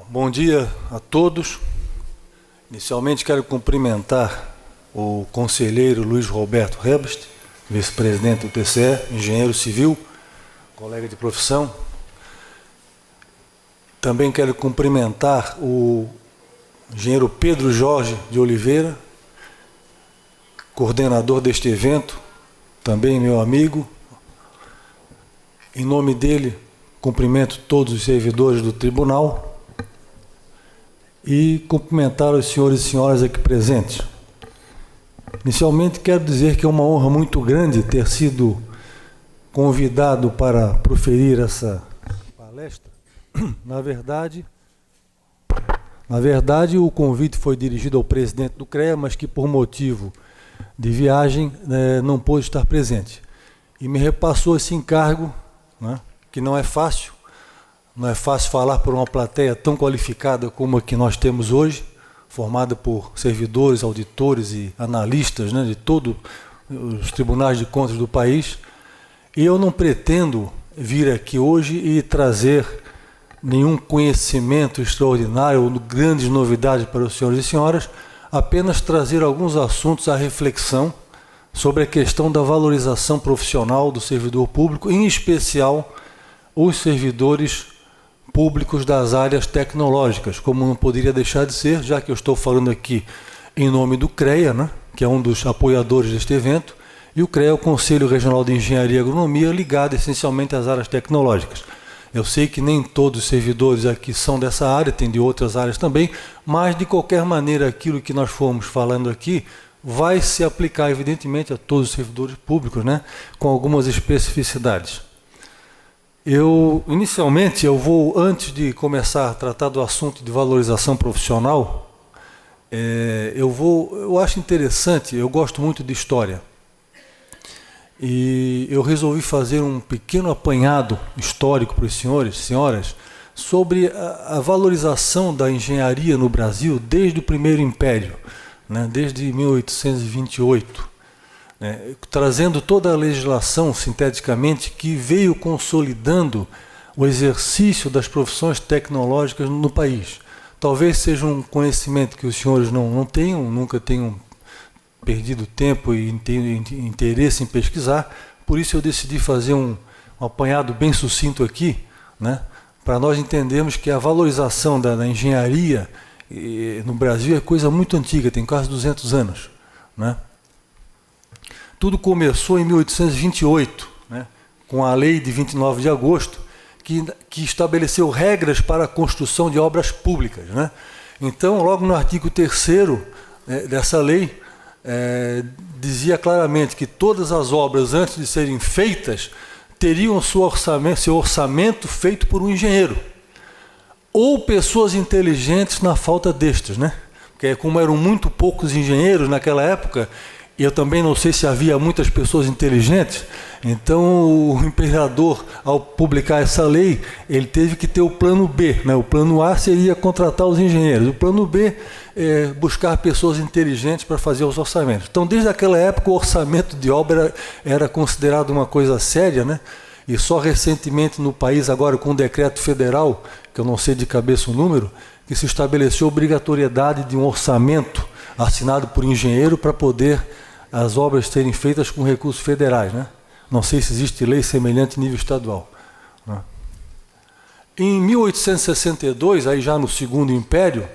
Bom dia a todos. Inicialmente quero cumprimentar o conselheiro Luiz Roberto Rebst, vice-presidente do TCE, engenheiro civil, colega de profissão. Também quero cumprimentar o engenheiro Pedro Jorge de Oliveira, coordenador deste evento, também meu amigo. Em nome dele, cumprimento todos os servidores do tribunal e cumprimentar os senhores e senhoras aqui presentes. Inicialmente, quero dizer que é uma honra muito grande ter sido convidado para proferir essa palestra. Na verdade, o convite foi dirigido ao presidente do CREA, mas que por motivo de viagem não pôde estar presente. E me repassou esse encargo, né, que não é fácil falar por uma plateia tão qualificada como a que nós temos hoje, formada por servidores, auditores e analistas, né, de todos os tribunais de contas do país. E eu não pretendo vir aqui hoje e trazer nenhum conhecimento extraordinário ou grandes novidades para os senhores e senhoras, apenas trazer alguns assuntos à reflexão sobre a questão da valorização profissional do servidor público, em especial os servidores públicos das áreas tecnológicas, como não poderia deixar de ser, já que eu estou falando aqui em nome do CREA, né, que é um dos apoiadores deste evento, e o CREA é o Conselho Regional de Engenharia e Agronomia, ligado essencialmente às áreas tecnológicas. Eu sei que nem todos os servidores aqui são dessa área, tem de outras áreas também, mas de qualquer maneira aquilo que nós formos falando aqui vai se aplicar evidentemente a todos os servidores públicos, né, com algumas especificidades. Inicialmente, antes de começar a tratar do assunto de valorização profissional, eu acho interessante, eu gosto muito de história, e eu resolvi fazer um pequeno apanhado histórico para os senhores e senhoras sobre a valorização da engenharia no Brasil desde o primeiro império, né, desde 1828. Trazendo toda a legislação, sinteticamente, que veio consolidando o exercício das profissões tecnológicas no país. Talvez seja um conhecimento que os senhores não tenham, nunca tenham perdido tempo e interesse em pesquisar, por isso eu decidi fazer um apanhado bem sucinto aqui, né, para nós entendermos que a valorização da engenharia no Brasil é coisa muito antiga, tem quase 200 anos, né? Tudo começou em 1828, né, com a Lei de 29 de agosto, que estabeleceu regras para a construção de obras públicas, né? Então, logo no artigo 3º dessa lei, dizia claramente que todas as obras, antes de serem feitas, teriam seu orçamento feito por um engenheiro, ou pessoas inteligentes na falta destes, né? Porque como eram muito poucos engenheiros naquela época, e eu também não sei se havia muitas pessoas inteligentes, então o imperador, ao publicar essa lei, ele teve que ter o plano B, né? O plano A seria contratar os engenheiros, o plano B é buscar pessoas inteligentes para fazer os orçamentos. Então, desde aquela época, o orçamento de obra era considerado uma coisa séria, né? E só recentemente no país, agora com um decreto federal, que eu não sei de cabeça o número, que se estabeleceu a obrigatoriedade de um orçamento assinado por engenheiro para poder as obras serem feitas com recursos federais, né? Não sei se existe lei semelhante em nível estadual, né? Em 1862, aí já no Segundo Império,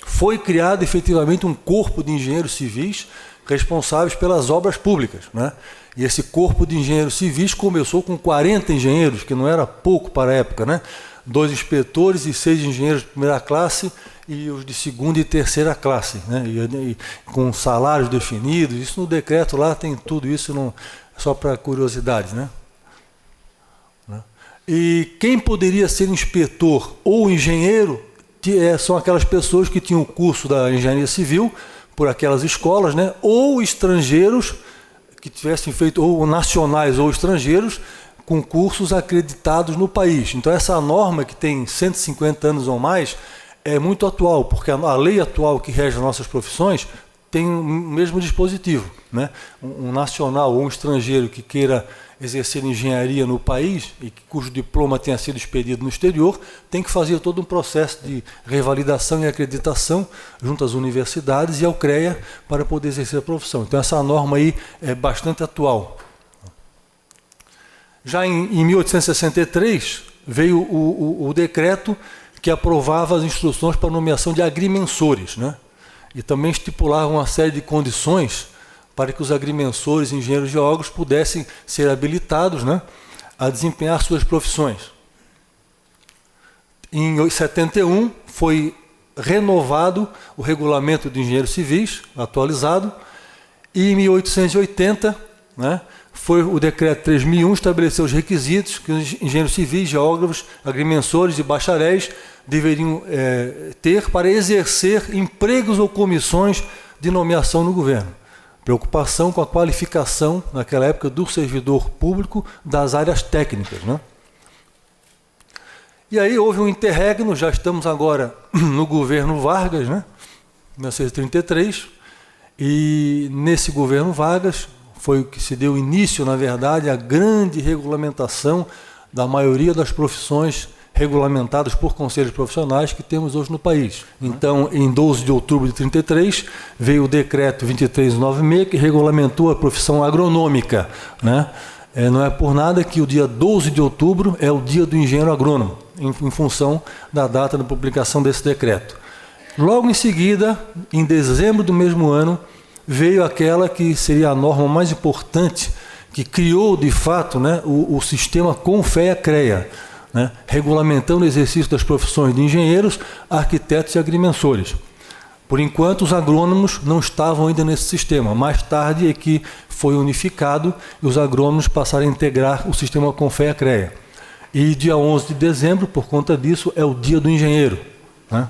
foi criado efetivamente um corpo de engenheiros civis responsáveis pelas obras públicas, né? E esse corpo de engenheiros civis começou com 40 engenheiros, que não era pouco para a época, né? 2 inspetores e 6 engenheiros de primeira classe e os de segunda e terceira classe, né? E com salários definidos. Isso no decreto lá tem tudo isso, não, só para curiosidade, né? E quem poderia ser inspetor ou engenheiro são aquelas pessoas que tinham o curso da engenharia civil por aquelas escolas, né? Ou estrangeiros que tivessem feito, ou nacionais ou estrangeiros, com cursos acreditados no país. Então, essa norma, que tem 150 anos ou mais, é muito atual, porque a lei atual que rege as nossas profissões tem o mesmo dispositivo, né? Um nacional ou um estrangeiro que queira exercer engenharia no país e cujo diploma tenha sido expedido no exterior, tem que fazer todo um processo de revalidação e acreditação junto às universidades e ao CREA para poder exercer a profissão. Então essa norma aí é bastante atual. Já em 1863 veio o decreto que aprovava as instruções para a nomeação de agrimensores, né? E também estipulava uma série de condições para que os agrimensores e engenheiros geólogos pudessem ser habilitados, né, a desempenhar suas profissões. Em 71 foi renovado o regulamento de engenheiros civis, atualizado, e em 1880, né, foi o decreto 3.001 estabeleceu os requisitos que os engenheiros civis, geógrafos, agrimensores e bacharéis deveriam ter para exercer empregos ou comissões de nomeação no governo. Preocupação com a qualificação, naquela época, do servidor público das áreas técnicas, né? E aí houve um interregno, já estamos agora no governo Vargas, né? 1933, e nesse governo Vargas foi o que se deu início, na verdade, à grande regulamentação da maioria das profissões regulamentadas por conselhos profissionais que temos hoje no país. Então, em 12 de outubro de 1933, veio o decreto 2396, que regulamentou a profissão agronômica, né? Não é por nada que o dia 12 de outubro é o dia do engenheiro agrônomo, em função da data da publicação desse decreto. Logo em seguida, em dezembro do mesmo ano, veio aquela que seria a norma mais importante, que criou, de fato, né, o sistema CONFEA-CREA, né, regulamentando o exercício das profissões de engenheiros, arquitetos e agrimensores. Por enquanto, os agrônomos não estavam ainda nesse sistema. Mais tarde é que foi unificado e os agrônomos passaram a integrar o sistema CONFEA-CREA. E dia 11 de dezembro, por conta disso, é o Dia do Engenheiro, né?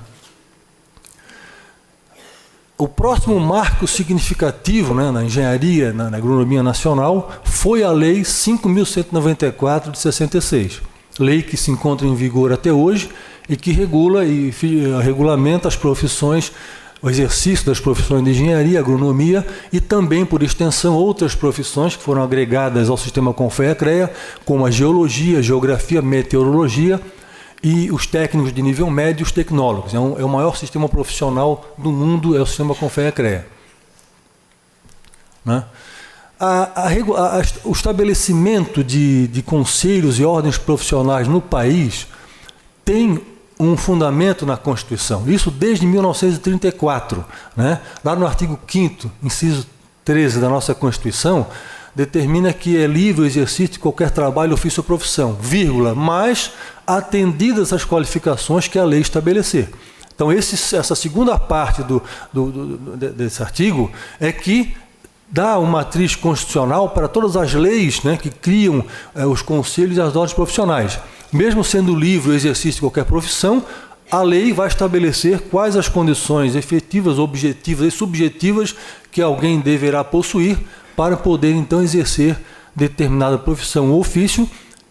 O próximo marco significativo, né, na engenharia, na agronomia nacional, foi a Lei 5.194 de 66. Lei que se encontra em vigor até hoje e que regula e regulamenta as profissões, o exercício das profissões de engenharia, agronomia e também, por extensão, outras profissões que foram agregadas ao sistema CONFEA-CREA, como a geologia, geografia, meteorologia e os técnicos de nível médio e os tecnólogos. É o maior sistema profissional do mundo, é o sistema CONFEA-CREA. Né? O estabelecimento de conselhos e ordens profissionais no país tem um fundamento na Constituição, isso desde 1934. Né? Lá no artigo 5º, inciso 13 da nossa Constituição, determina que é livre o exercício de qualquer trabalho, ofício ou profissão, vírgula, mas atendidas as qualificações que a lei estabelecer. Então, essa segunda parte desse artigo é que dá uma matriz constitucional para todas as leis, né, que criam os conselhos e as ordens profissionais. Mesmo sendo livre o exercício de qualquer profissão, a lei vai estabelecer quais as condições efetivas, objetivas e subjetivas que alguém deverá possuir para poder, então, exercer determinada profissão ou ofício,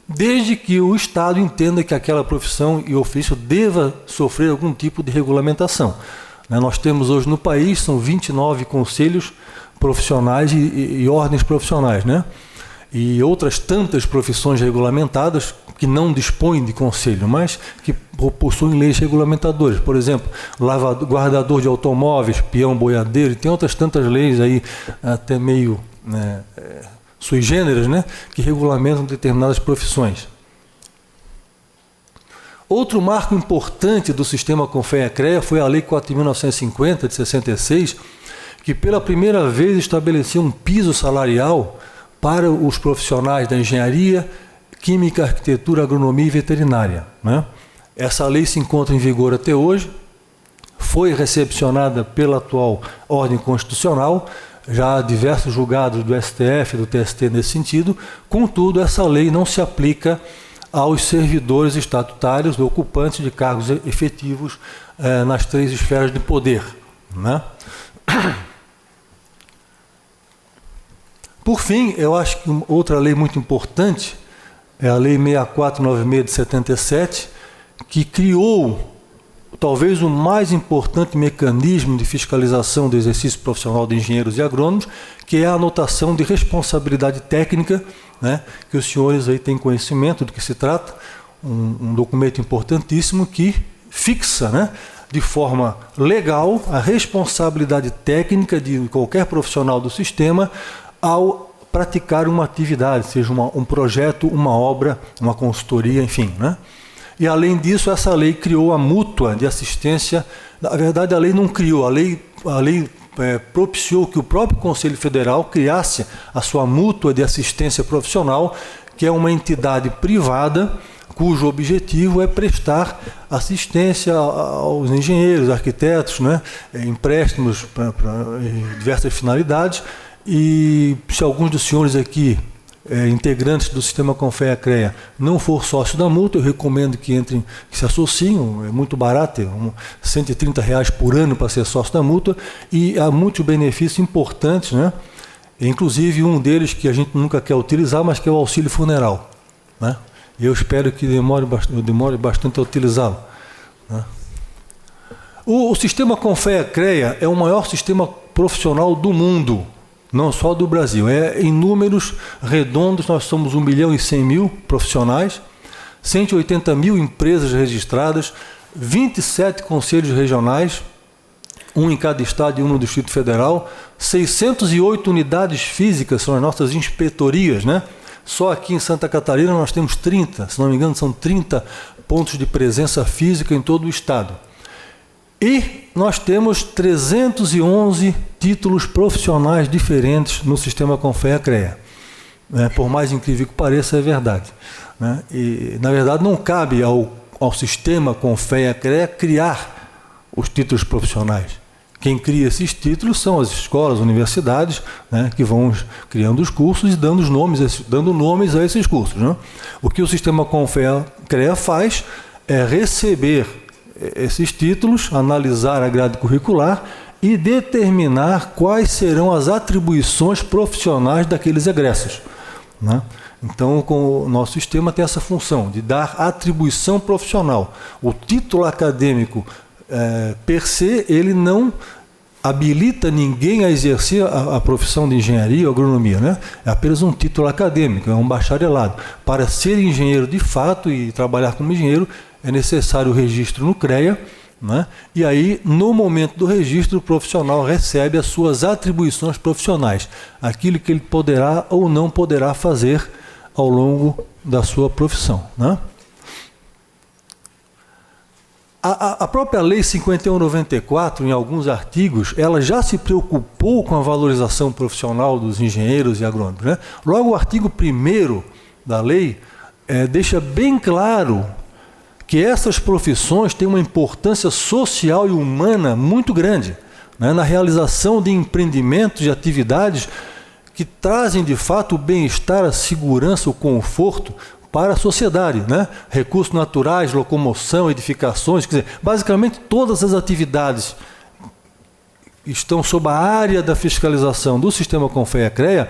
desde que o Estado entenda que aquela profissão e ofício deva sofrer algum tipo de regulamentação. Nós temos hoje no país, são 29 conselhos profissionais e ordens profissionais, né? E outras tantas profissões regulamentadas que não dispõem de conselho, mas que possuem leis regulamentadoras. Por exemplo, guardador de automóveis, peão, boiadeiro, e tem outras tantas leis aí, até meio sui generis, né, que regulamentam determinadas profissões. Outro marco importante do sistema CONFEA-CREA foi a Lei 4.950, de 66, que pela primeira vez estabelecia um piso salarial para os profissionais da engenharia, química, arquitetura, agronomia e veterinária. Né? Essa lei se encontra em vigor até hoje, foi recepcionada pela atual ordem constitucional, já há diversos julgados do STF e do TST nesse sentido, contudo, essa lei não se aplica aos servidores estatutários, ocupantes de cargos efetivos nas 3 esferas de poder. Né? Por fim, eu acho que outra lei muito importante é a Lei 6496 de 77, que criou talvez o mais importante mecanismo de fiscalização do exercício profissional de engenheiros e agrônomos, que é a anotação de responsabilidade técnica né, que os senhores aí têm conhecimento do que se trata, um documento importantíssimo que fixa, né, de forma legal a responsabilidade técnica de qualquer profissional do sistema ao praticar uma atividade, seja um projeto, uma obra, uma consultoria, enfim, né? E além disso, essa lei criou a mútua de assistência. Na verdade, a lei não criou, a lei propiciou que o próprio Conselho Federal criasse a sua mútua de assistência profissional, que é uma entidade privada cujo objetivo é prestar assistência aos engenheiros, arquitetos, né, empréstimos para diversas finalidades. E se alguns dos senhores aqui, integrantes do sistema Confea-CREA, não for sócio da mútua, eu recomendo que entrem, que se associem, é muito barato, R$ 130 por ano para ser sócio da mútua, e há muitos benefícios importantes, né? Inclusive um deles que a gente nunca quer utilizar, mas que é o auxílio funeral, né? E eu espero que demore bastante a utilizá-lo, né? O sistema Confea-CREA é o maior sistema profissional do mundo, não só do Brasil. Em números redondos, nós somos 1.100.000 profissionais, 180.000 empresas registradas, 27 conselhos regionais, um em cada estado e um no Distrito Federal, 608 unidades físicas, são as nossas inspetorias, né? Só aqui em Santa Catarina nós temos 30, se não me engano, são 30 pontos de presença física em todo o estado. E nós temos 311 títulos profissionais diferentes no sistema Confea-CREA. Por mais incrível que pareça, é verdade, né? E, na verdade, não cabe ao sistema Confea-CREA criar os títulos profissionais. Quem cria esses títulos são as escolas, universidades, né, que vão criando os cursos e dando nomes a esses cursos, né? O que o sistema Confea-CREA faz é receber esses títulos, analisar a grade curricular e determinar quais serão as atribuições profissionais daqueles egressos, né? Então, o nosso sistema tem essa função de dar atribuição profissional. O título acadêmico, per se, ele não habilita ninguém a exercer a profissão de engenharia ou agronomia, né? É apenas um título acadêmico, é um bacharelado. Para ser engenheiro de fato e trabalhar como engenheiro, é necessário o registro no CREA, né? E aí, no momento do registro, o profissional recebe as suas atribuições profissionais, aquilo que ele poderá ou não poderá fazer ao longo da sua profissão, né? A própria Lei 5194, em alguns artigos, ela já se preocupou com a valorização profissional dos engenheiros e agrônomos, né? Logo, o artigo 1º da lei deixa bem claro que essas profissões têm uma importância social e humana muito grande, né, na realização de empreendimentos e atividades que trazem, de fato, o bem-estar, a segurança, o conforto para a sociedade, né? Recursos naturais, locomoção, edificações, quer dizer, basicamente todas as atividades que estão sob a área da fiscalização do sistema Confea-CREA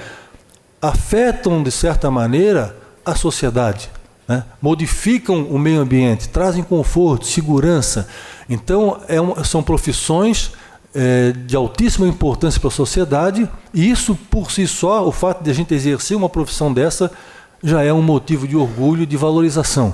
afetam, de certa maneira, a sociedade, né? Modificam o meio ambiente, trazem conforto, segurança. Então, são profissões de altíssima importância para a sociedade, e isso, por si só, o fato de a gente exercer uma profissão dessa, já é um motivo de orgulho e de valorização.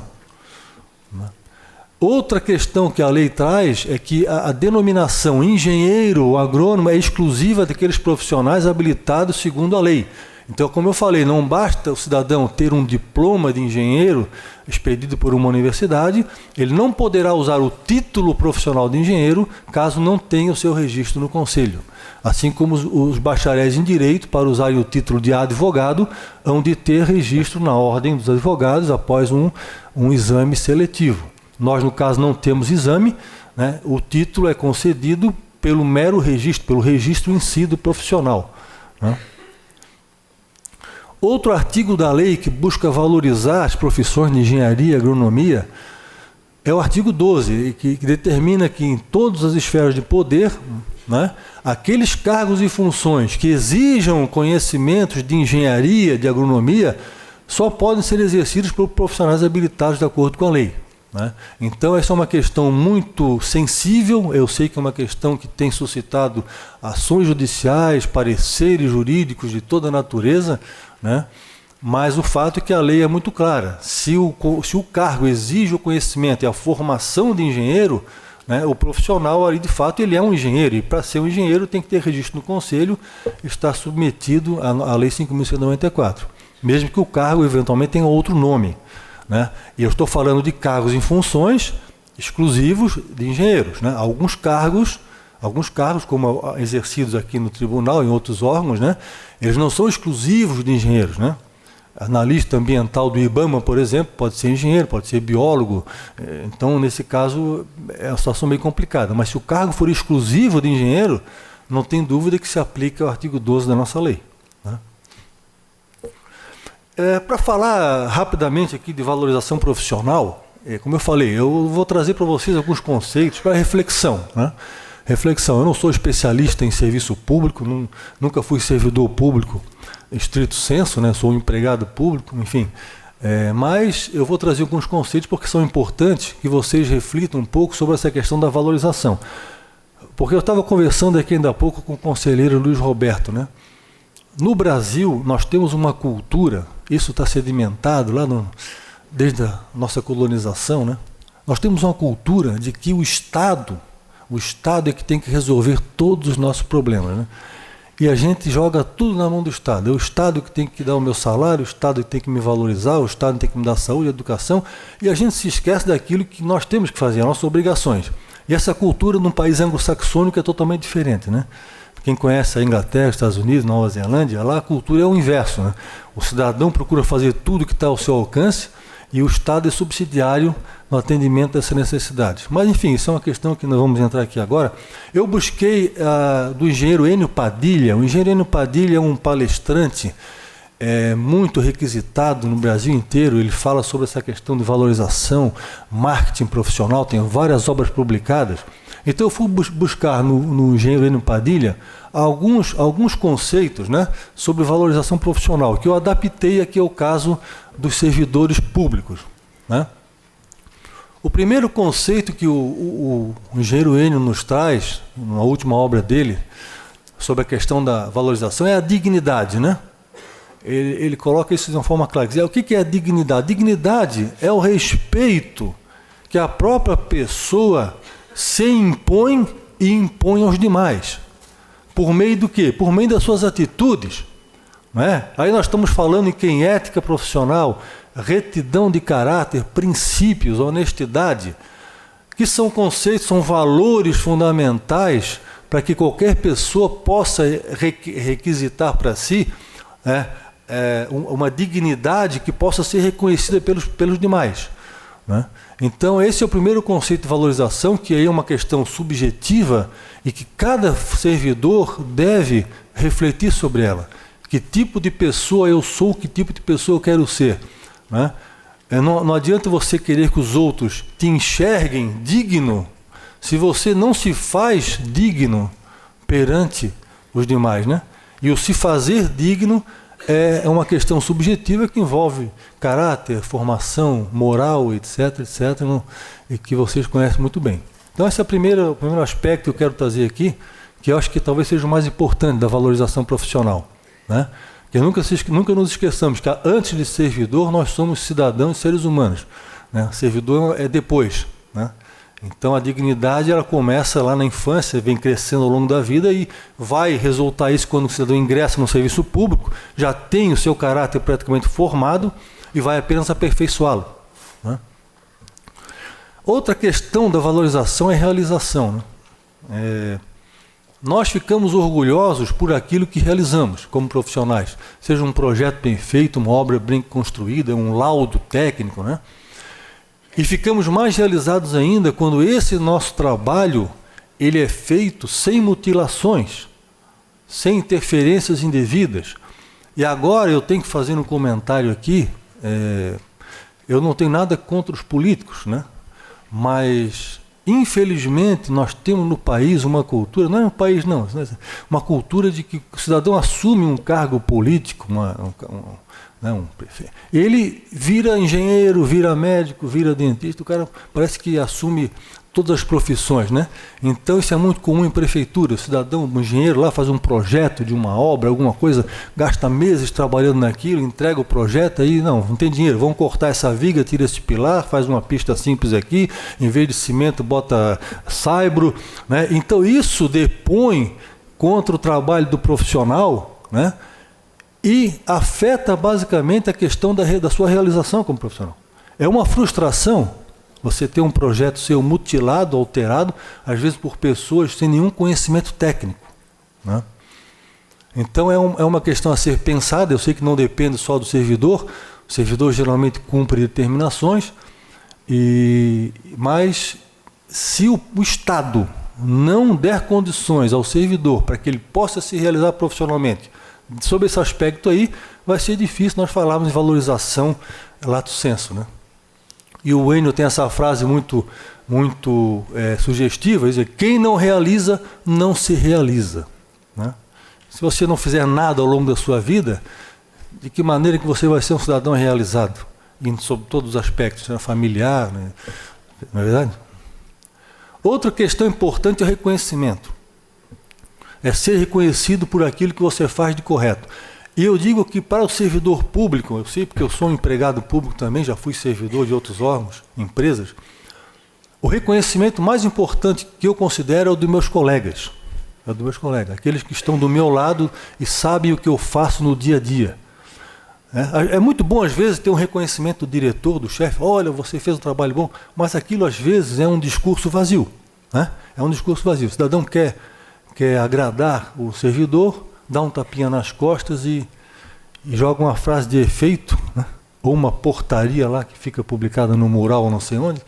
Outra questão que a lei traz é que a denominação engenheiro ou agrônomo é exclusiva daqueles profissionais habilitados segundo a lei. Então, como eu falei, não basta o cidadão ter um diploma de engenheiro expedido por uma universidade, ele não poderá usar o título profissional de engenheiro caso não tenha o seu registro no conselho. Assim como os bacharéis em direito, para usarem o título de advogado, hão de ter registro na ordem dos advogados após um exame seletivo. Nós, no caso, não temos exame, né? O título é concedido pelo mero registro, pelo registro em si do profissional, né? Outro artigo da lei que busca valorizar as profissões de engenharia e agronomia é o artigo 12, que determina que em todas as esferas de poder, né, aqueles cargos e funções que exijam conhecimentos de engenharia, de agronomia, só podem ser exercidos por profissionais habilitados de acordo com a lei, né? Então, essa é uma questão muito sensível. Eu sei que é uma questão que tem suscitado ações judiciais, pareceres jurídicos de toda a natureza, né? Mas o fato é que a lei é muito clara. Se o cargo exige o conhecimento e a formação de engenheiro, né, o profissional ali, de fato, ele é um engenheiro. E para ser um engenheiro tem que ter registro no Conselho, estar submetido à Lei 5.194. Mesmo que o cargo, eventualmente, tenha outro nome. Né? E eu estou falando de cargos em funções exclusivos de engenheiros. Né? Alguns cargos, como exercidos aqui no tribunal e em outros órgãos, né, eles não são exclusivos de engenheiros. Né? Analista ambiental do IBAMA, por exemplo, pode ser engenheiro, pode ser biólogo. Então, nesse caso, é uma situação meio complicada. Mas se o cargo for exclusivo de engenheiro, não tem dúvida que se aplica ao artigo 12 da nossa lei. Né? Para falar rapidamente aqui de valorização profissional, como eu falei, eu vou trazer para vocês alguns conceitos para reflexão. Né? Reflexão, eu não sou especialista em serviço público, nunca fui servidor público, estrito senso, né? Sou um empregado público, enfim. Mas eu vou trazer alguns conceitos porque são importantes que vocês reflitam um pouco sobre essa questão da valorização. Porque eu estava conversando aqui ainda há pouco com o conselheiro Luiz Roberto. Né? No Brasil, nós temos uma cultura, isso está sedimentado lá desde a nossa colonização, né? Nós temos uma cultura de que o Estado é que tem que resolver todos os nossos problemas. Né? E a gente joga tudo na mão do Estado. É o Estado que tem que dar o meu salário, o Estado que tem que me valorizar, o Estado tem que me dar saúde, educação, e a gente se esquece daquilo que nós temos que fazer, as nossas obrigações. E essa cultura num país anglo-saxônico é totalmente diferente. Né? Quem conhece a Inglaterra, Estados Unidos, Nova Zelândia, lá a cultura é o inverso. Né? O cidadão procura fazer tudo que está ao seu alcance e o Estado é subsidiário no atendimento dessas necessidades. Mas, enfim, isso é uma questão que nós vamos entrar aqui agora. Eu busquei do engenheiro Enio Padilha. O engenheiro Enio Padilha é um palestrante muito requisitado no Brasil inteiro. Ele fala sobre essa questão de valorização, marketing profissional, tem várias obras publicadas. Então eu fui buscar no engenheiro Enio Padilha alguns conceitos, né, sobre valorização profissional, que eu adaptei aqui ao caso dos servidores públicos. Né? O primeiro conceito que o engenheiro Enio nos traz, na última obra dele, sobre a questão da valorização, é a dignidade. Né? Ele coloca isso de uma forma clara. O que é a dignidade? Dignidade é o respeito que a própria pessoa se impõe e impõe aos demais. Por meio do quê? Por meio das suas atitudes. Não é? Aí nós estamos falando em ética profissional, retidão de caráter, princípios, honestidade, que são conceitos, são valores fundamentais para que qualquer pessoa possa requisitar para si uma dignidade que possa ser reconhecida pelos demais. Né? Então esse é o primeiro conceito de valorização, que aí é uma questão subjetiva e que cada servidor deve refletir sobre ela. Que tipo de pessoa eu sou, que tipo de pessoa eu quero ser. Né? Não adianta você querer que os outros te enxerguem digno se você não se faz digno perante os demais. Né? E o se fazer digno é uma questão subjetiva que envolve caráter, formação, moral, etc., e que vocês conhecem muito bem. Então esse é o primeiro aspecto que eu quero trazer aqui, que eu acho que talvez seja o mais importante da valorização profissional. Né? Que nunca nos esqueçamos que antes de servidor nós somos cidadãos e seres humanos. Né? Servidor é depois. Né? Então a dignidade ela começa lá na infância, vem crescendo ao longo da vida e vai resultar isso quando o cidadão ingressa no serviço público, já tem o seu caráter praticamente formado e vai apenas aperfeiçoá-lo. Né? Outra questão da valorização é a realização. Né? Nós ficamos orgulhosos por aquilo que realizamos como profissionais, seja um projeto bem feito, uma obra bem construída, um laudo técnico, né? E ficamos mais realizados ainda quando esse nosso trabalho ele é feito sem mutilações, sem interferências indevidas. E agora eu tenho que fazer um comentário aqui, eu não tenho nada contra os políticos, né? Mas infelizmente nós temos no país uma cultura, não é um país não, uma cultura de que o cidadão assume um cargo político, um prefeito. Ele vira engenheiro, vira médico, vira dentista, o cara parece que assume todas as profissões, né? Então isso é muito comum em prefeitura. O cidadão, um engenheiro lá faz um projeto de uma obra, alguma coisa, gasta meses trabalhando naquilo, entrega o projeto, aí não tem dinheiro, vamos cortar essa viga, tira esse pilar, faz uma pista simples aqui, em vez de cimento bota saibro, né? Então isso depõe contra o trabalho do profissional, né? E afeta basicamente a questão da sua realização como profissional. É uma frustração você ter um projeto seu mutilado, alterado, às vezes por pessoas sem nenhum conhecimento técnico, né? Então é uma questão a ser pensada. Eu sei que não depende só do servidor, o servidor geralmente cumpre determinações, mas se o Estado não der condições ao servidor para que ele possa se realizar profissionalmente, sobre esse aspecto aí, vai ser difícil nós falarmos em valorização lato sensu, né? E o Enio tem essa frase muito sugestiva, dizer, quem não realiza, não se realiza, né? Se você não fizer nada ao longo da sua vida, de que maneira que você vai ser um cidadão realizado? Sobre todos os aspectos, né? Familiar, né? Não é verdade? Outra questão importante é o reconhecimento. É ser reconhecido por aquilo que você faz de correto. E eu digo que para o servidor público, eu sei porque eu sou um empregado público também, já fui servidor de outros órgãos, empresas, o reconhecimento mais importante que eu considero é o dos meus colegas. É o dos meus colegas, aqueles que estão do meu lado e sabem o que eu faço no dia a dia. É muito bom, às vezes, ter um reconhecimento do diretor, do chefe, olha, você fez um trabalho bom, mas aquilo, às vezes, é um discurso vazio, né? É um discurso vazio. O cidadão quer agradar o servidor, dá um tapinha nas costas e joga uma frase de efeito, né? Ou uma portaria lá que fica publicada no mural ou não sei onde,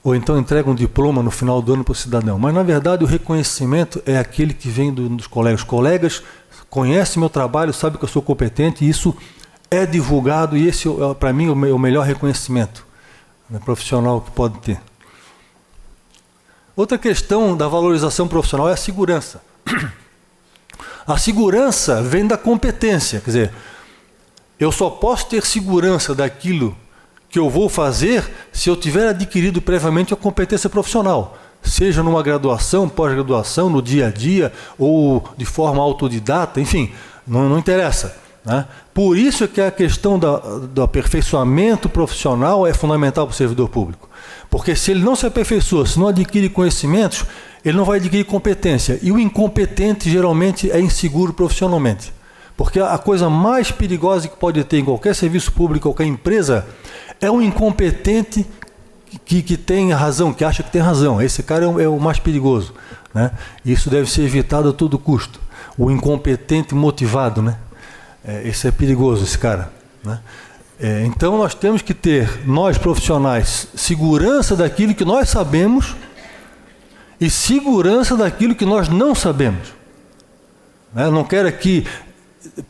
ou então entrega um diploma no final do ano para o cidadão. Mas, na verdade, o reconhecimento é aquele que vem dos colegas. Os colegas conhecem meu trabalho, sabem que eu sou competente, e isso é divulgado, e esse, para mim, é o melhor reconhecimento, né, profissional que pode ter. Outra questão da valorização profissional é a segurança. A segurança vem da competência, quer dizer, eu só posso ter segurança daquilo que eu vou fazer se eu tiver adquirido previamente a competência profissional, seja numa graduação, pós-graduação, no dia a dia, ou de forma autodidata, enfim, não interessa, né? Por isso é que a questão do aperfeiçoamento profissional é fundamental para o servidor público, porque se ele não se aperfeiçoa, se não adquire conhecimentos, ele não vai adquirir competência, e o incompetente geralmente é inseguro profissionalmente, porque a coisa mais perigosa que pode ter em qualquer serviço público, qualquer empresa, é um incompetente que tem razão, que acha que tem razão. Esse cara é o mais perigoso, né? Isso deve ser evitado a todo custo. O incompetente motivado, né? Esse é perigoso, esse cara, né? Então nós temos que ter, nós profissionais, segurança daquilo que nós sabemos e segurança daquilo que nós não sabemos. Eu não quero aqui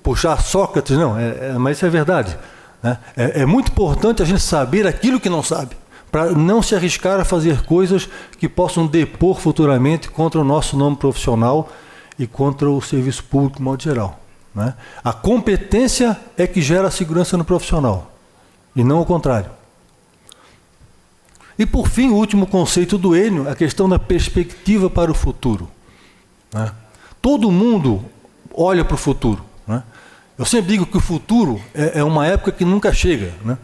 puxar Sócrates, não, mas isso é verdade, né? É muito importante a gente saber aquilo que não sabe, para não se arriscar a fazer coisas que possam depor futuramente contra o nosso nome profissional e contra o serviço público de modo geral, né? A competência é que gera segurança no profissional, e não o contrário. E por fim, o último conceito do Enio, a questão da perspectiva para o futuro, né? Todo mundo olha para o futuro, né? Eu sempre digo que o futuro é uma época que nunca chega, né?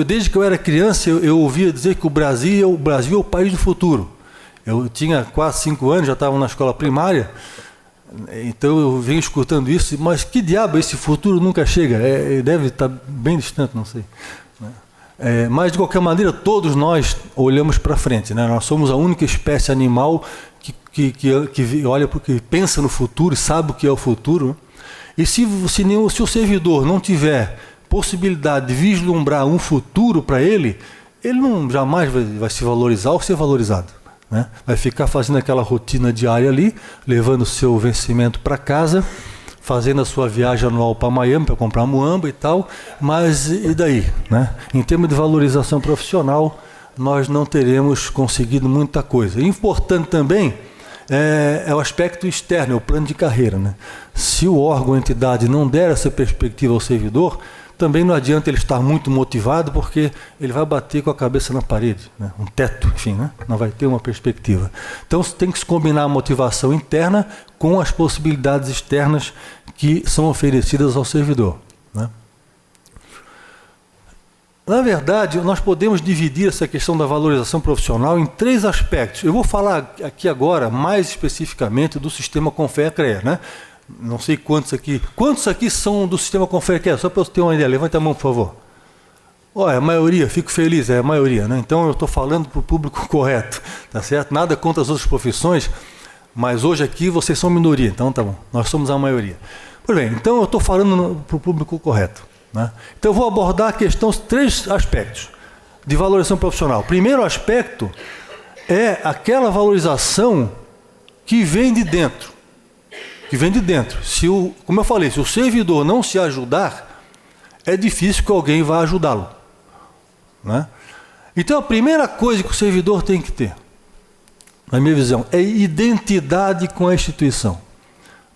Desde que eu era criança, eu ouvia dizer que o Brasil é o país do futuro. Eu tinha 4, 5 anos, já estava na escola primária, então eu venho escutando isso, mas que diabo, esse futuro nunca chega? Deve estar bem distante, não sei, né? Mas de qualquer maneira, todos nós olhamos para frente, né? Nós somos a única espécie animal que olha, porque pensa no futuro, sabe o que é o futuro, né? E se o servidor não tiver possibilidade de vislumbrar um futuro para ele jamais vai se valorizar ou ser valorizado, né? Vai ficar fazendo aquela rotina diária ali, levando o seu vencimento para casa, fazendo a sua viagem anual para Miami para comprar muamba e tal, mas e daí, né? Em termos de valorização profissional, nós não teremos conseguido muita coisa. Importante também é o aspecto externo, é o plano de carreira, né? Se o órgão ou entidade não der essa perspectiva ao servidor, também não adianta ele estar muito motivado, porque ele vai bater com a cabeça na parede, né? Um teto, enfim, né? Não vai ter uma perspectiva. Então tem que se combinar a motivação interna com as possibilidades externas que são oferecidas ao servidor, né? Na verdade, nós podemos dividir essa questão da valorização profissional em 3 aspectos. Eu vou falar aqui agora, mais especificamente, do sistema Confea-CREA, né? Não sei quantos aqui. Quantos aqui são do sistema Confea-CREA? Só para eu ter uma ideia. Levanta a mão, por favor. Olha, a maioria, fico feliz, é a maioria, né? Então eu estou falando para o público correto, tá certo? Nada contra as outras profissões, mas hoje aqui vocês são minoria, então tá bom. Nós somos a maioria. Pois bem, então eu estou falando para o público correto, né? Então eu vou abordar a questão, 3 aspectos de valorização profissional. O primeiro aspecto é aquela valorização que vem de dentro. Que vem de dentro. Como eu falei, se o servidor não se ajudar, é difícil que alguém vá ajudá-lo, né? Então a primeira coisa que o servidor tem que ter, na minha visão, é identidade com a instituição.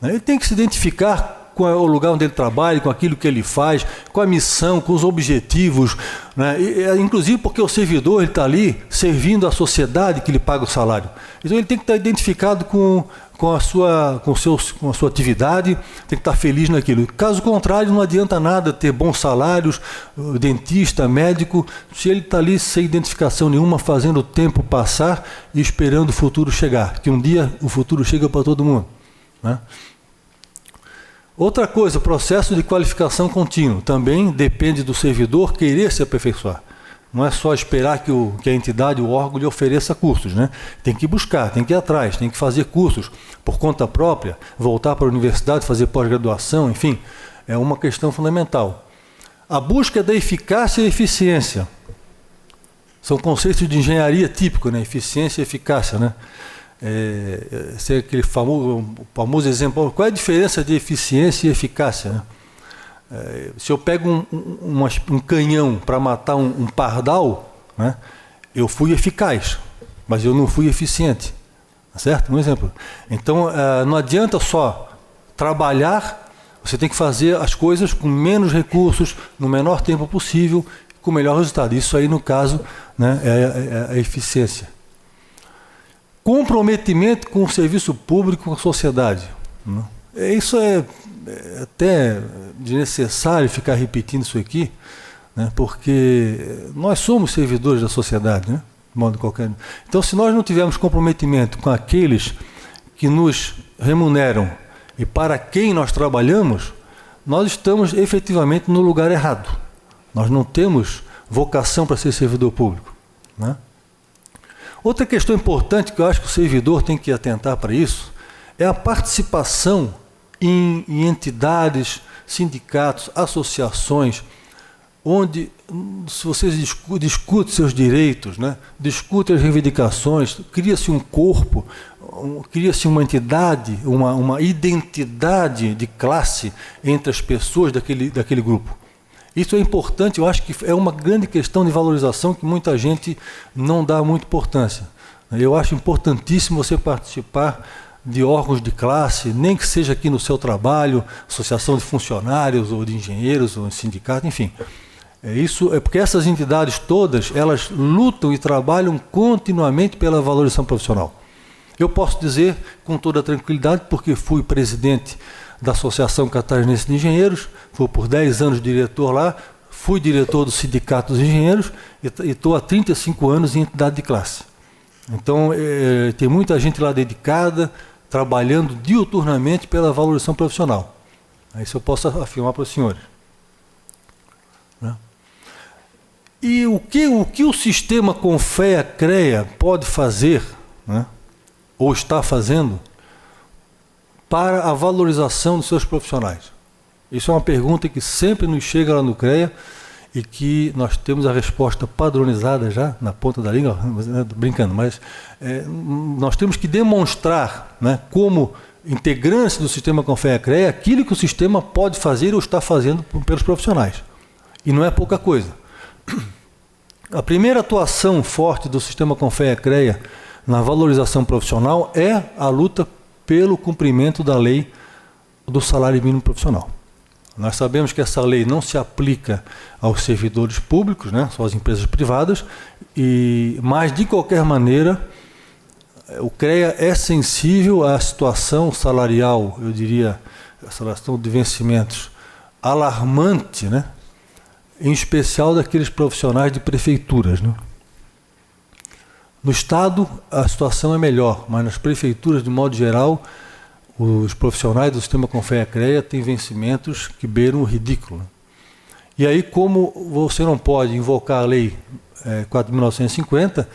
Ele tem que se identificar com o lugar onde ele trabalha, com aquilo que ele faz, com a missão, com os objetivos, né? Inclusive porque o servidor está ali servindo a sociedade que lhe paga o salário. Então ele tem que estar identificado com a sua atividade, tem que estar feliz naquilo. Caso contrário, não adianta nada ter bons salários, dentista, médico, se ele está ali sem identificação nenhuma, fazendo o tempo passar e esperando o futuro chegar, que um dia o futuro chega para todo mundo, né? Outra coisa, o processo de qualificação contínuo também depende do servidor querer se aperfeiçoar. Não é só esperar que a entidade, o órgão, lhe ofereça cursos, né? Tem que buscar, tem que ir atrás, tem que fazer cursos por conta própria, voltar para a universidade, fazer pós-graduação, enfim, é uma questão fundamental. A busca da eficácia e eficiência são conceitos de engenharia típicos, né? Eficiência e eficácia, né? Esse é aquele famoso exemplo. Qual é a diferença de eficiência e eficácia, né? Se eu pego um canhão para matar um pardal, né, eu fui eficaz, mas eu não fui eficiente, certo? Um exemplo. Então não adianta só trabalhar, você tem que fazer as coisas com menos recursos, no menor tempo possível, com o melhor resultado. Isso aí, no caso, né, é a eficiência. Comprometimento com o serviço público, com a sociedade, né? Isso é até desnecessário ficar repetindo isso aqui, né? Porque nós somos servidores da sociedade, né? De modo qualquer. Então, se nós não tivermos comprometimento com aqueles que nos remuneram e para quem nós trabalhamos, nós estamos efetivamente no lugar errado. Nós não temos vocação para ser servidor público, né? Outra questão importante que eu acho que o servidor tem que atentar para isso é a participação em entidades, sindicatos, associações, onde se vocês discutem seus direitos, né, discutem as reivindicações, cria-se um corpo, cria-se uma entidade, uma identidade de classe entre as pessoas daquele grupo. Isso é importante, eu acho que é uma grande questão de valorização que muita gente não dá muita importância. Eu acho importantíssimo você participar de órgãos de classe, nem que seja aqui no seu trabalho, associação de funcionários, ou de engenheiros, ou sindicato, enfim. Isso é porque essas entidades todas, elas lutam e trabalham continuamente pela valorização profissional. Eu posso dizer com toda tranquilidade, porque fui presidente da Associação Catarinense de Engenheiros, fui por 10 anos diretor lá, fui diretor do Sindicato dos Engenheiros e estou há 35 anos em entidade de classe. Então, tem muita gente lá dedicada, trabalhando diuturnamente pela valorização profissional. Isso eu posso afirmar para os senhores, né? E o que o sistema Confea-CREA pode fazer, né, ou está fazendo, para a valorização dos seus profissionais? Isso é uma pergunta que sempre nos chega lá no CREA e que nós temos a resposta padronizada já na ponta da língua, brincando, mas nós temos que demonstrar, né, como integrantes do sistema Confea-CREA aquilo que o sistema pode fazer ou está fazendo pelos profissionais. E não é pouca coisa. A primeira atuação forte do sistema Confea-CREA na valorização profissional é a luta pelo cumprimento da lei do salário mínimo profissional. Nós sabemos que essa lei não se aplica aos servidores públicos, né, só às empresas privadas, mas, de qualquer maneira, o CREA é sensível à situação salarial, eu diria, a situação de vencimentos alarmante, né, em especial daqueles profissionais de prefeituras, né. No Estado, a situação é melhor, mas nas prefeituras, de modo geral, os profissionais do sistema Confea-CREA têm vencimentos que beiram o ridículo. E aí, como você não pode invocar a Lei 4.950,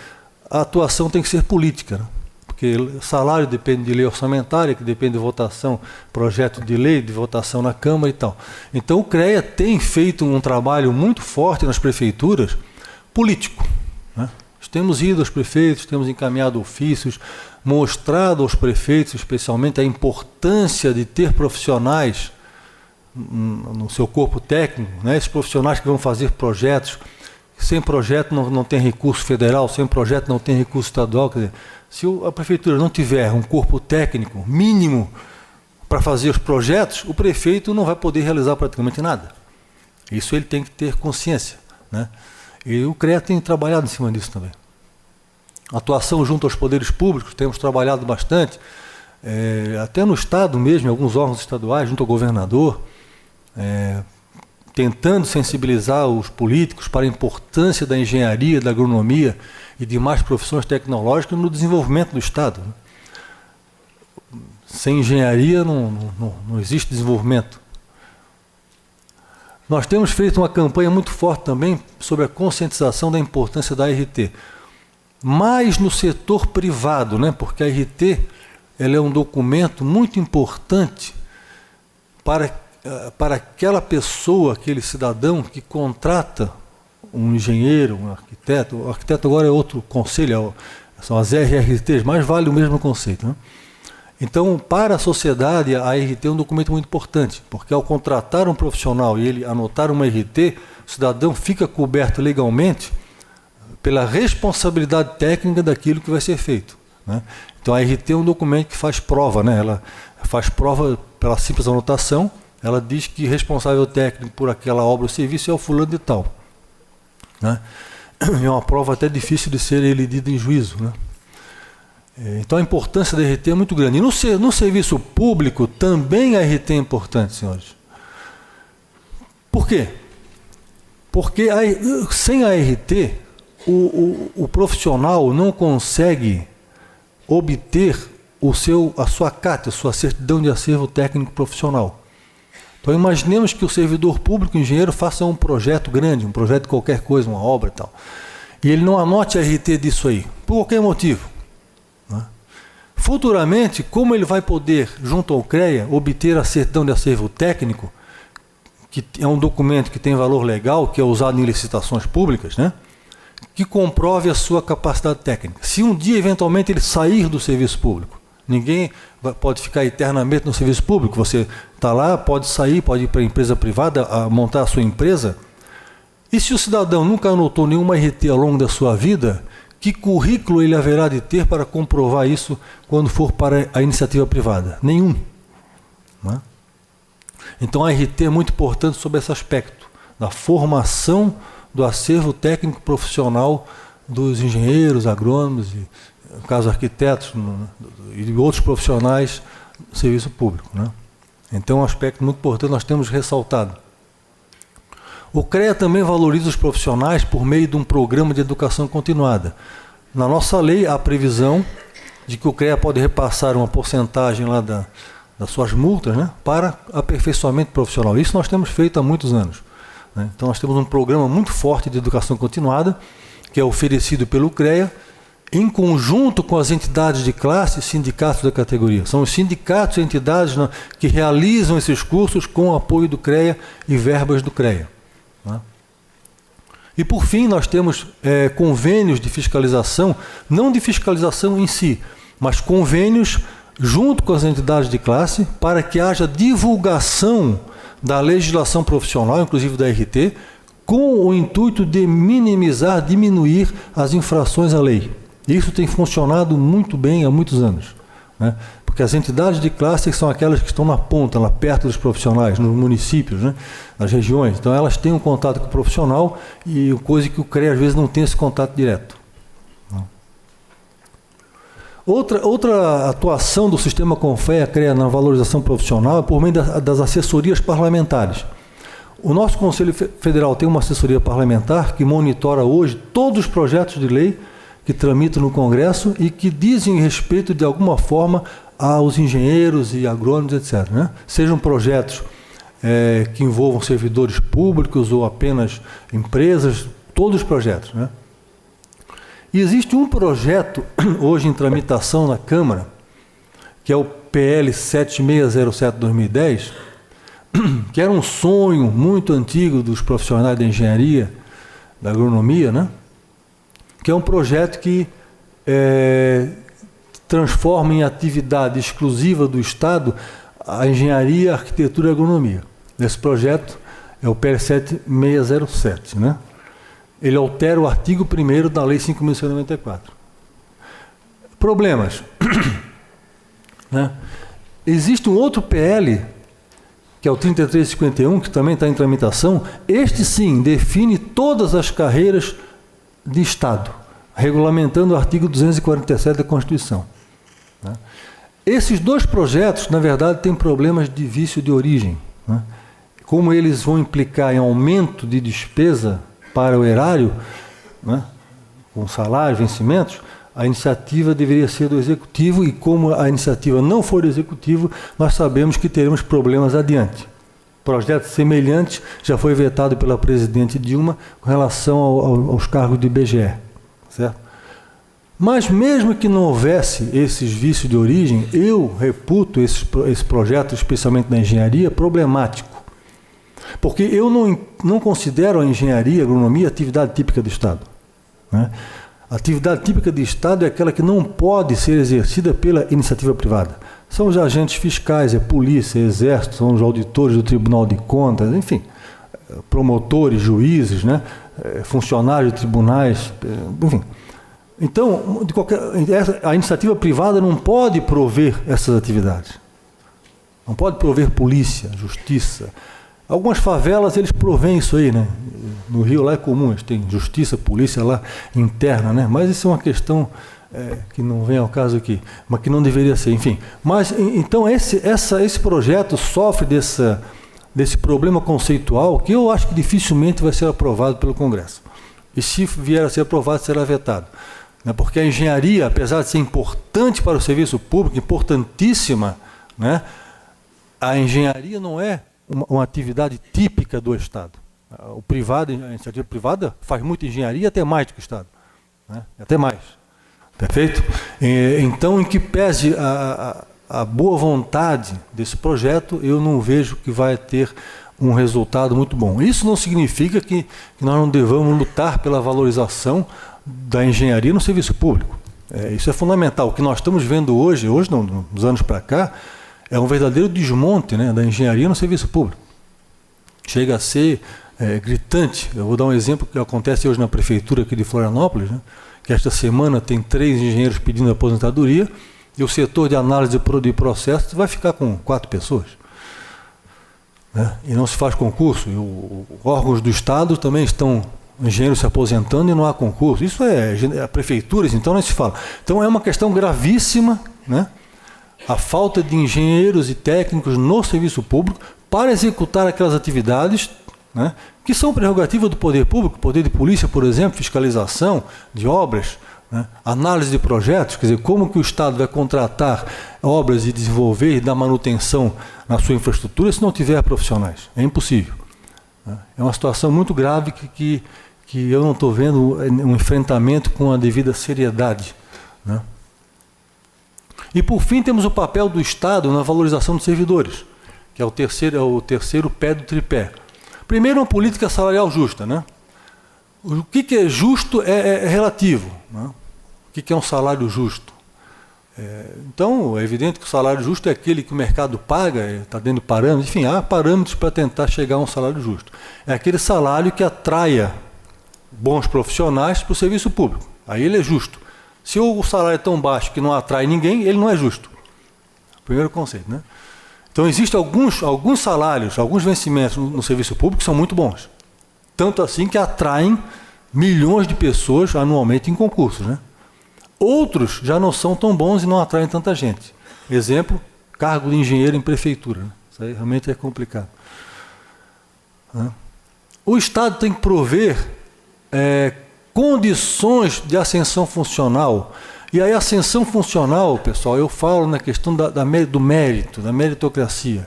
a atuação tem que ser política, né? Porque salário depende de lei orçamentária, que depende de votação, projeto de lei, de votação na Câmara e tal. Então, o CREA tem feito um trabalho muito forte nas prefeituras, político, né? Temos ido aos prefeitos, temos encaminhado ofícios, mostrado aos prefeitos, especialmente, a importância de ter profissionais no seu corpo técnico, né? Esses profissionais que vão fazer projetos. Sem projeto não tem recurso federal, sem projeto não tem recurso estadual. Quer dizer, se a prefeitura não tiver um corpo técnico mínimo para fazer os projetos, o prefeito não vai poder realizar praticamente nada. Isso ele tem que ter consciência, né? E o CREA tem trabalhado em cima disso também. Atuação junto aos poderes públicos, temos trabalhado bastante, até no Estado mesmo, em alguns órgãos estaduais, junto ao governador, tentando sensibilizar os políticos para a importância da engenharia, da agronomia e demais profissões tecnológicas no desenvolvimento do Estado, né? Sem engenharia não existe desenvolvimento. Nós temos feito uma campanha muito forte também sobre a conscientização da importância da RT, mais no setor privado, né? Porque a RT ela é um documento muito importante para aquela pessoa, aquele cidadão que contrata um engenheiro, um arquiteto. O arquiteto agora é outro conselho, são as RRTs, mas vale o mesmo conceito, né? Então, para a sociedade, a RT é um documento muito importante, porque ao contratar um profissional e ele anotar uma RT, o cidadão fica coberto legalmente pela responsabilidade técnica daquilo que vai ser feito, né? Então, a RT é um documento que faz prova, né? Ela faz prova pela simples anotação, ela diz que responsável técnico por aquela obra ou serviço é o fulano de tal, né? É uma prova até difícil de ser elidida em juízo, né? Então a importância da RT é muito grande. E no serviço público também a RT é importante, senhores. Por quê? Porque sem a RT, o profissional não consegue obter a sua CAT, a sua certidão de acervo técnico profissional. Então imaginemos que o servidor público, o engenheiro, faça um projeto grande, um projeto de qualquer coisa, uma obra e tal. E ele não anote a RT disso aí, por qualquer motivo. Futuramente, como ele vai poder, junto ao CREA, obter a certidão de acervo técnico, que é um documento que tem valor legal, que é usado em licitações públicas, né? Que comprove a sua capacidade técnica. Se um dia, eventualmente, ele sair do serviço público, ninguém pode ficar eternamente no serviço público, você está lá, pode sair, pode ir para a empresa privada, montar a sua empresa. E se o cidadão nunca anotou nenhuma RT ao longo da sua vida, que currículo ele haverá de ter para comprovar isso quando for para a iniciativa privada? Nenhum, né? Então a RT é muito importante sobre esse aspecto, da formação do acervo técnico profissional dos engenheiros, agrônomos, no caso arquitetos e outros profissionais do serviço público, né? Então é um aspecto muito importante, nós temos ressaltado. O CREA também valoriza os profissionais por meio de um programa de educação continuada. Na nossa lei, há a previsão de que o CREA pode repassar uma porcentagem lá das suas multas, né, para aperfeiçoamento profissional. Isso nós temos feito há muitos anos, né? Então nós temos um programa muito forte de educação continuada, que é oferecido pelo CREA, em conjunto com as entidades de classe e sindicatos da categoria. São os sindicatos e entidades que realizam esses cursos com o apoio do CREA e verbas do CREA. E por fim nós temos convênios de fiscalização, não de fiscalização em si, mas convênios junto com as entidades de classe para que haja divulgação da legislação profissional, inclusive da RT, com o intuito de minimizar, diminuir as infrações à lei. Isso tem funcionado muito bem há muitos anos, né? Porque as entidades de classe são aquelas que estão na ponta, lá perto dos profissionais, nos municípios, né? Nas regiões. Então elas têm um contato com o profissional e coisa que o CREA às vezes não tem esse contato direto. Outra atuação do sistema Confea-CREA na valorização profissional é por meio das assessorias parlamentares. O nosso Conselho Federal tem uma assessoria parlamentar que monitora hoje todos os projetos de lei que tramitam no Congresso e que dizem respeito, de alguma forma, aos engenheiros e agrônomos, etc., né? Sejam projetos que envolvam servidores públicos ou apenas empresas, todos os projetos, né? E existe um projeto hoje em tramitação na Câmara, que é o PL 7607/2010, que era um sonho muito antigo dos profissionais da engenharia, da agronomia, né? Que é um projeto que transforma em atividade exclusiva do Estado a engenharia, a arquitetura e a agronomia. Esse projeto é o PL 7607, né? Ele altera o artigo 1º da Lei 5.194. Problemas. Né? Existe um outro PL, que é o 3351, que também está em tramitação. Este, sim, define todas as carreiras de Estado, regulamentando o artigo 247 da Constituição. Né? Esses dois projetos, na verdade, têm problemas de vício de origem. Né? Como eles vão implicar em aumento de despesa para o erário, né, com salários, vencimentos, a iniciativa deveria ser do Executivo e, como a iniciativa não for do Executivo, nós sabemos que teremos problemas adiante. Projeto semelhante já foi vetado pela presidente Dilma com relação aos cargos do IBGE, certo? Mas mesmo que não houvesse esses vícios de origem, eu reputo esse projeto, especialmente na engenharia, problemático. Porque eu não considero a engenharia, a agronomia, atividade típica do Estado. Né? A atividade típica do Estado é aquela que não pode ser exercida pela iniciativa privada. São os agentes fiscais, é polícia, é exército, são os auditores do Tribunal de Contas, enfim, promotores, juízes, né? Funcionários de tribunais, enfim. Então, a iniciativa privada não pode prover essas atividades. Não pode prover polícia, justiça. Algumas favelas, eles provêm isso aí, né? No Rio lá é comum, eles têm justiça, polícia lá interna, né? Mas isso é uma questão que não vem ao caso aqui, mas que não deveria ser, enfim. Mas, então, esse projeto sofre desse problema conceitual que eu acho que dificilmente vai ser aprovado pelo Congresso. E se vier a ser aprovado, será vetado. Né? Porque a engenharia, apesar de ser importante para o serviço público, importantíssima, né? A engenharia não é uma atividade típica do Estado. O privado, a iniciativa privada faz muita engenharia, até mais do que o Estado. Né? Até mais. Perfeito? Então, em que pese a boa vontade desse projeto, eu não vejo que vai ter um resultado muito bom. Isso não significa que nós não devamos lutar pela valorização da engenharia no serviço público. Isso é fundamental. O que nós estamos vendo hoje não, nos anos para cá, é um verdadeiro desmonte, né, da engenharia no serviço público. Chega a ser gritante. Eu vou dar um exemplo que acontece hoje na prefeitura aqui de Florianópolis, né, que esta semana tem 3 engenheiros pedindo aposentadoria e o setor de análise de processos vai ficar com 4 pessoas. Né, e não se faz concurso. E órgãos do Estado também estão engenheiros se aposentando e não há concurso. Isso é prefeituras, então não se fala. Então é uma questão gravíssima, né? A falta de engenheiros e técnicos no serviço público para executar aquelas atividades, né, que são prerrogativa do poder público, poder de polícia, por exemplo, fiscalização de obras, né, análise de projetos, quer dizer, como que o Estado vai contratar obras e desenvolver e dar manutenção na sua infraestrutura se não tiver profissionais? É impossível. Né? É uma situação muito grave que eu não estou vendo um enfrentamento com a devida seriedade. Né? E, por fim, temos o papel do Estado na valorização dos servidores, que é o terceiro pé do tripé. Primeiro, uma política salarial justa. Né? O que é justo é relativo. Né? O que é um salário justo? Então, é evidente que o salário justo é aquele que o mercado paga, está dentro de parâmetros, enfim, há parâmetros para tentar chegar a um salário justo. É aquele salário que atraia bons profissionais para o serviço público. Aí ele é justo. Se o salário é tão baixo que não atrai ninguém, ele não é justo. Primeiro conceito, né? Então, existem alguns salários, alguns vencimentos no serviço público que são muito bons. Tanto assim que atraem milhões de pessoas anualmente em concursos, né? Outros já não são tão bons e não atraem tanta gente. Exemplo, cargo de engenheiro em prefeitura, né? Isso aí realmente é complicado. O Estado tem que prover condições de ascensão funcional. E aí, ascensão funcional, pessoal, eu falo na questão do mérito, da meritocracia.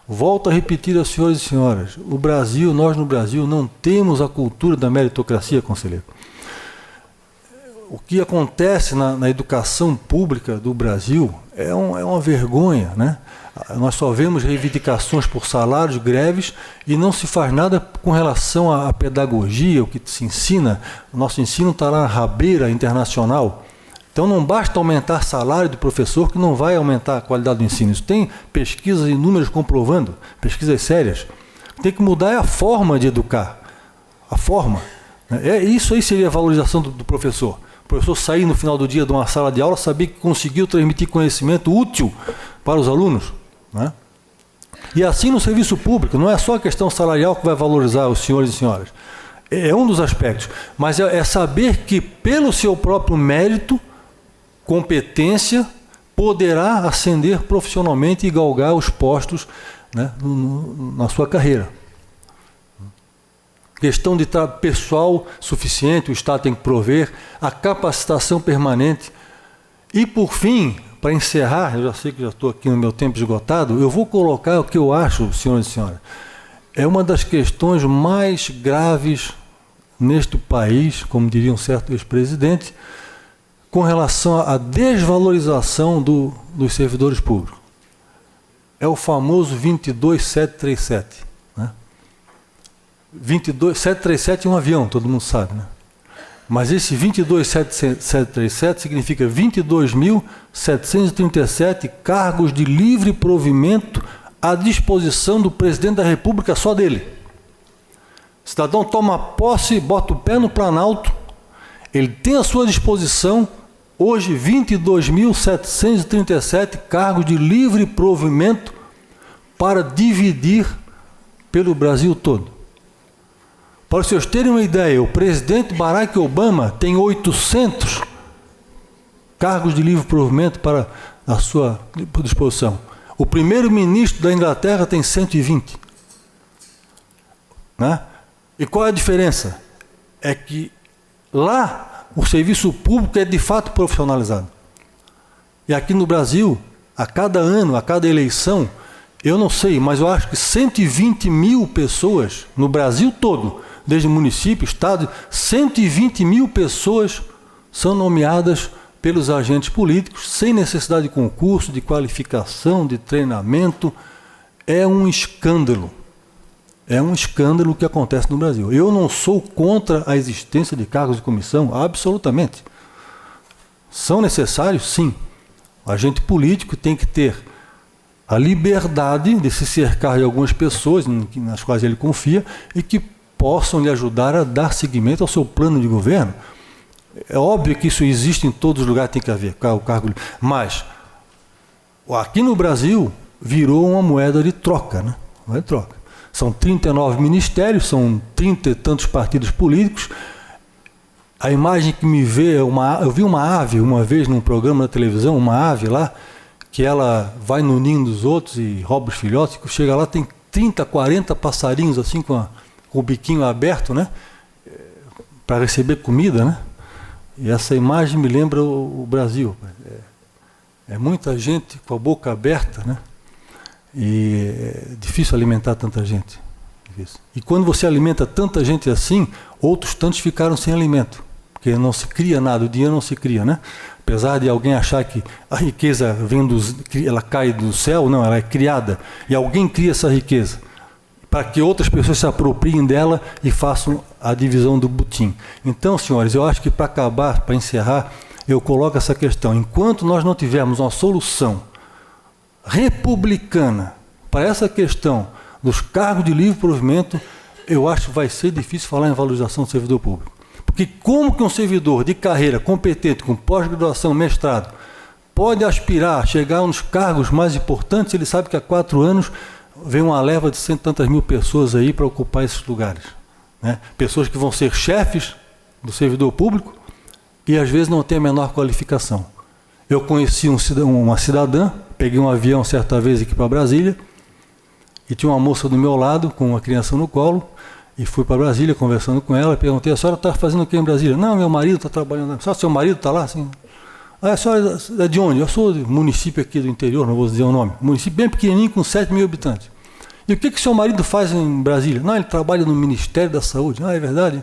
Volto a repetir aos senhores e senhoras, nós no Brasil não temos a cultura da meritocracia, conselheiro. O que acontece na educação pública do Brasil é uma vergonha, né? Nós só vemos reivindicações por salários, greves, e não se faz nada com relação à pedagogia, o que se ensina. O nosso ensino está lá na rabeira internacional. Então não basta aumentar salário do professor que não vai aumentar a qualidade do ensino. Isso tem pesquisas e números comprovando, pesquisas sérias. Tem que mudar a forma de educar. A forma. Isso aí seria a valorização do professor. O professor sair no final do dia de uma sala de aula, saber que conseguiu transmitir conhecimento útil para os alunos. Né? E assim no serviço público, não é só a questão salarial que vai valorizar os senhores e senhoras. É um dos aspectos. Mas é saber que pelo seu próprio mérito, competência, poderá ascender profissionalmente e galgar os postos, né, na sua carreira. Questão de pessoal suficiente, o Estado tem que prover, a capacitação permanente. E, por fim, para encerrar, eu já sei que já estou aqui no meu tempo esgotado, eu vou colocar o que eu acho, senhores e senhoras, é uma das questões mais graves neste país, como diria um certo ex-presidente, com relação à desvalorização dos servidores públicos. É o famoso 22737. Né? 737 é um avião, todo mundo sabe, né? Mas esse 22737 significa 22.737 cargos de livre provimento à disposição do presidente da República, só dele. O cidadão toma posse, bota o pé no Planalto, ele tem à sua disposição hoje 22.737 cargos de livre provimento para dividir pelo Brasil todo. Para vocês terem uma ideia, o presidente Barack Obama tem 800 cargos de livre provimento para a sua disposição. O primeiro-ministro da Inglaterra tem 120. Né? E qual é a diferença? É que lá o serviço público é de fato profissionalizado. E aqui no Brasil, a cada ano, a cada eleição, eu não sei, mas eu acho que 120 mil pessoas no Brasil todo, desde município, estado, 120 mil pessoas são nomeadas pelos agentes políticos, sem necessidade de concurso, de qualificação, de treinamento. É um escândalo. É um escândalo o que acontece no Brasil. Eu não sou contra a existência de cargos de comissão, absolutamente. São necessários, sim. O agente político tem que ter a liberdade de se cercar de algumas pessoas nas quais ele confia e que possam lhe ajudar a dar seguimento ao seu plano de governo. É óbvio que isso existe em todos os lugares, tem que haver o cargo. Mas aqui no Brasil virou uma moeda de troca, né? Moeda de troca. São 39 ministérios, são 30 e tantos partidos políticos. A imagem que me vê, eu vi uma ave uma vez num programa da televisão, uma ave lá, que ela vai no ninho dos outros e rouba os filhotes, chega lá, tem 30, 40 passarinhos assim com o biquinho aberto, né? Para receber comida, né? E essa imagem me lembra o Brasil. É muita gente com a boca aberta, né? E é difícil alimentar tanta gente. E quando você alimenta tanta gente assim, outros tantos ficaram sem alimento, porque não se cria nada, o dinheiro não se cria, né? Apesar de alguém achar que a riqueza ela cai do céu, não, ela é criada. E alguém cria essa riqueza para que outras pessoas se apropriem dela e façam a divisão do butim. Então, senhores, eu acho que para acabar, para encerrar, eu coloco essa questão. Enquanto nós não tivermos uma solução republicana para essa questão dos cargos de livre provimento, eu acho que vai ser difícil falar em valorização do servidor público. Porque como que um servidor de carreira competente, com pós-graduação, mestrado, pode aspirar, chegar nos cargos mais importantes, ele sabe que há 4 anos vem uma leva de 100 e tantas mil pessoas aí para ocupar esses lugares, né? Pessoas que vão ser chefes do servidor público e às vezes não têm a menor qualificação. Eu conheci uma cidadã, peguei um avião certa vez aqui para Brasília e tinha uma moça do meu lado com uma criança no colo e fui para Brasília conversando com ela, perguntei: a senhora está fazendo o que em Brasília? Não, meu marido está trabalhando. Só seu marido está lá? Sim. Ah, a senhora é de onde? Eu sou do município aqui do interior, não vou dizer o nome. Município bem pequenininho com 7 mil habitantes. E o que seu marido faz em Brasília? Não, ele trabalha no Ministério da Saúde. Ah, é verdade.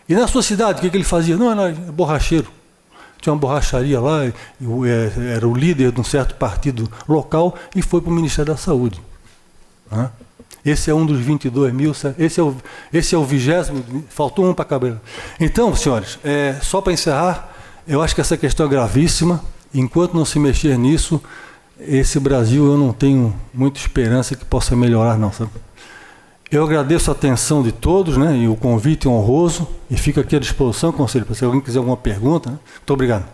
E na sua cidade, o que ele fazia? Não, era borracheiro. Tinha uma borracharia lá, era o líder de um certo partido local e foi para o Ministério da Saúde. Esse é um dos 22 mil, esse é o 20º, faltou um para caber. Então, senhores, só para encerrar, eu acho que essa questão é gravíssima. Enquanto não se mexer nisso, esse Brasil eu não tenho muita esperança que possa melhorar, não, sabe? Eu agradeço a atenção de todos, né, e o convite honroso, e fico aqui à disposição, conselho, para se alguém quiser alguma pergunta, né? Muito obrigado.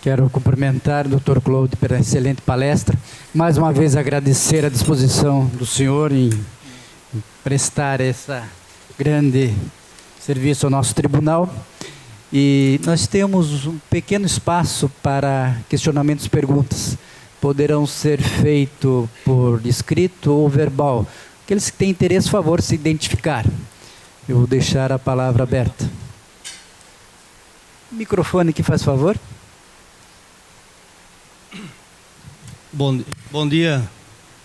Quero cumprimentar o Dr. Claude pela excelente palestra. Mais uma vez agradecer a disposição do senhor em prestar esse grande serviço ao nosso tribunal. E nós temos um pequeno espaço para questionamentos e perguntas. Poderão ser feitos por escrito ou verbal. Aqueles que têm interesse, por favor, se identificar. Eu vou deixar a palavra aberta. Microfone aqui, faz favor. Bom dia,